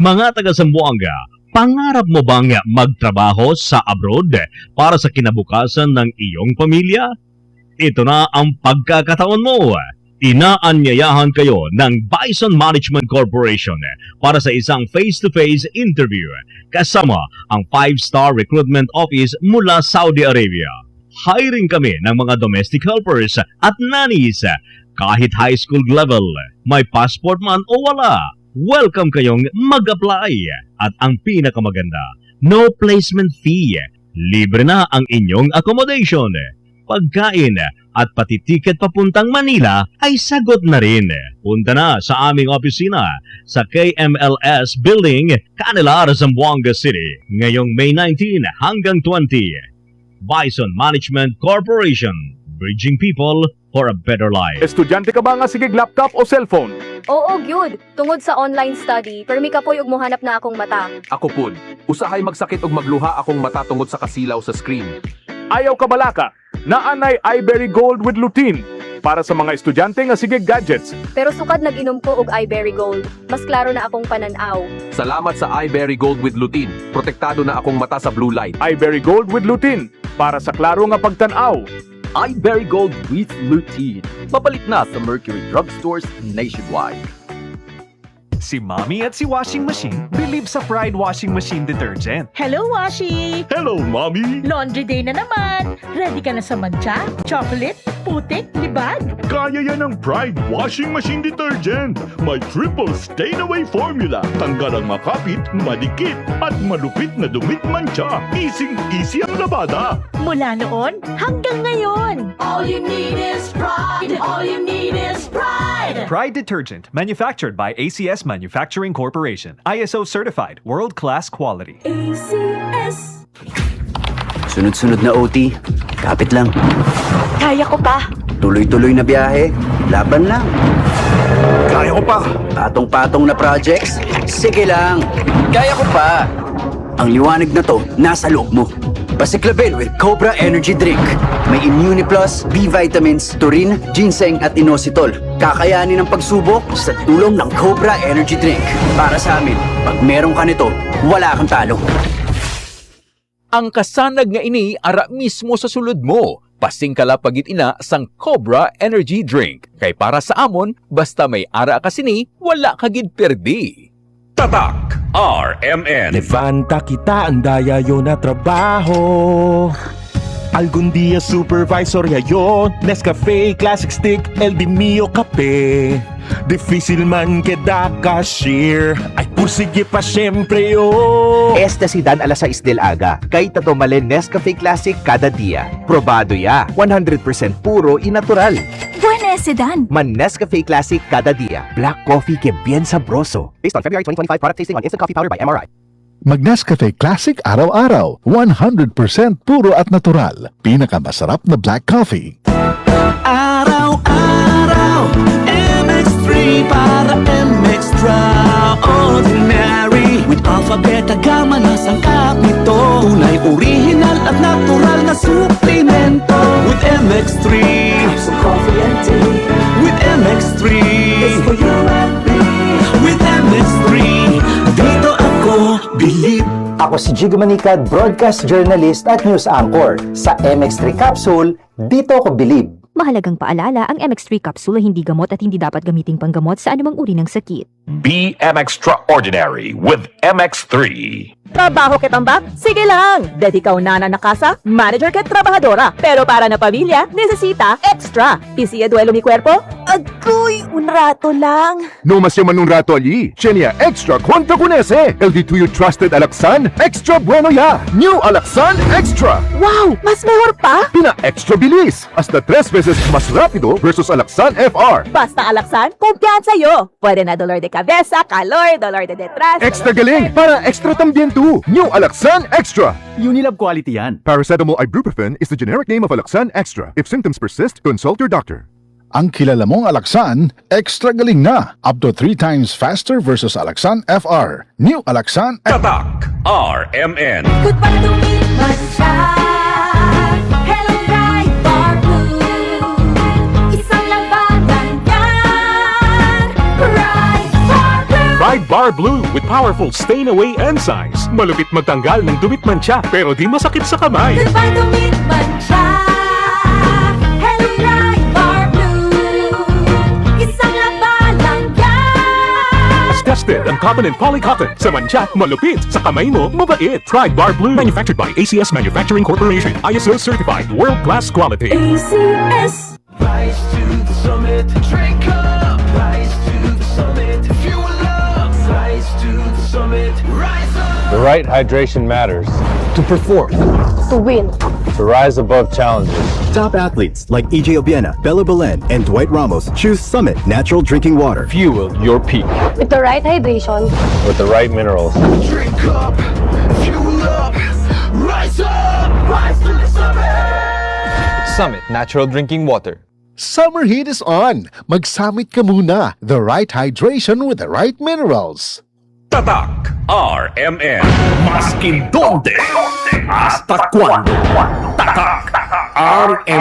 Mga taga Zamboanga, pangarap mo bang magtrabaho sa abroad para sa kinabukasan ng iyong pamilya? Ito na ang pagkakataon mo. Inaanyayahan kayo ng Bison Management Corporation para sa isang face-to-face interview kasama ang 5-star recruitment office mula Saudi Arabia. Hiring kami ng mga domestic helpers at nannies kahit high school level, may passport man o wala. Welcome kayong mag-apply at ang pinakamaganda, no placement fee. Libre na ang inyong accommodation, pagkain at pati ticket papuntang Manila ay sagot na rin. Punta na sa aming opisina sa KMLS Building, Canilar, Zamboanga City ngayong May 19 hanggang 20. Bison Management Corporation, bridging people for a better life. Estudyante ka ba nga sigig laptop o cellphone? Oo, gyud. Tungod sa online study, permi ka po yung muhanap na akong mata. Ako pud, usahay magsakit og magluha akong mata tungod sa kasilaw sa screen. Ayaw ka balaka, naanay iBerry Gold with lutein para sa mga estudyante nga sigig gadgets. Pero sukad nag-inom ko og iBerry Gold. Mas klaro na akong pananaw. Salamat sa iBerry Gold with lutein. Protektado na akong mata sa blue light. iBerry Gold with lutein para sa klaro nga pagtanaw. iBerry Gold with lutein. Papalit na sa Mercury Drugstores nationwide. Si Mommy at si Washing Machine believe sa Pride Washing Machine Detergent. Hello, Washi! Hello, Mommy! Laundry day na naman! Ready ka na sa mancha, chocolate, putik, libag? Kaya yan ng Pride Washing Machine Detergent. May triple stain-away formula. Tanggal ang makapit, madikit, at malupit na dumit mancha. Easy ang labada. Mula noon hanggang ngayon! All you need is pride. All you need is pride. Pride Detergent, manufactured by ACS Manufacturing Corporation. ISO certified, world-class quality. ACS. Sunod-sunod na OT, kapit lang. Kaya ko pa! Tuloy-tuloy na biyahe, laban lang. Kaya ko pa. Patong-patong na projects, sige lang. Kaya ko pa. Ang liwanag na to, nasa loob mo. Pasiklabin with Cobra Energy Drink. May Immune Plus, B vitamins, taurine, ginseng at inositol. Kakayanin ang pagsubok sa tulong ng Cobra Energy Drink. Para sa amin, pag meron ka nito, wala kang talo. Ang kasanag nga ini ara mismo sa sulod mo. Pasing kalapagit ina sang Cobra Energy Drink. Kay para sa amon, basta may ara ka sini, wala kagid perdi. Tatak RMN. Levanta kita ang dayayo na trabaho. Algún día supervisor yayo. Nescafe Classic Stick, El Di Mio Kape. Difícil man queda cashier. Ay pursige pa siyempre yo. Esta si Dan alas 6 del aga. Kay tatomalen Nescafe Classic kada dia. Probado ya. 100% puro y natural. Buena ese Dan. Man Nescafe Classic kada dia. Black coffee que bien sabroso. Based on February 2025 product tasting on instant coffee powder by MRI. Mag-Nescafe Classic araw-araw. 100% puro at natural. Pinakamasarap na black coffee. Araw-araw, MX3 para MX-Traordinary. With alpha, beta, gamma na sangkap nito. Tunay, original at natural na suplemento. With MX3, some coffee and tea. With MX3, it's for you and me. With MX3, dito ako believe. Ako si Jigo Manicad, broadcast journalist at news anchor. Sa MX3 Capsule, dito ako believe. Mahalagang paalala, ang MX3 capsule ay hindi gamot at hindi dapat gamiting panggamot sa anumang uri ng sakit. Be extraordinary with MX3. Trabaho kitambak? Sige lang! Dedikaw na nakasa, manager ket trabahadora. Pero para na pamilya, necesita extra. Pisiya duelo mi cuerpo? Agoy, un rato lang. No más llaman un rato allí. Chenia Extra cuenta con ese. El de tuyo trusted Alaxan, extra bueno ya. New Alaxan Extra. Wow, mas mejor pa? Pina extra bilis. Hasta 3 veces más rápido versus Alaxan FR. Basta alaksan, kumpiyansa yo. Pwede na dolor de cabeza, calor, dolor de detrás. Extra galing para extra también tú. New Alaxan Extra. Unilab quality yan. Paracetamol ibuprofen is the generic name of Alaxan Extra. If symptoms persist, consult your doctor. Ang kilala mong Alaxan, extra galing na. Up to 3 times faster versus Alaxan FR. New Alaxan Tatak RMN. Goodbye to me, mancha. Hello, bright barbu. Isang labanan yan. Bright barbu. Pride Bar Blue with powerful stain-away enzymes. Malupit magtanggal ng dumit mancha, pero di masakit sa kamay. Diba dumit mancha? Hello Pride Bar Blue. Isang labalang yan. Tested ang cotton and polycotton. Sa mancha, malupit. Sa kamay mo, mabait. Pride Bar Blue. Manufactured by ACS Manufacturing Corporation. ISO certified. World-class quality. ACS. Rise to the summit, drink up. Rise to the summit, fuel up. Rise to the summit, rise up. The right hydration matters. To perform, To win. To rise above challenges. top athletes like EJ Obiena, Bella Belen, and Dwight Ramos choose Summit Natural Drinking Water. Fuel your peak With the right hydration. with the right minerals. Drink up, fuel up, rise up. Rise to the summit. Summit Natural Drinking Water. Summer heat is on. Mag-summit ka muna. The right hydration with the right minerals. Tatak RMN. Maskin donde, hasta cuando. Tatak RMN.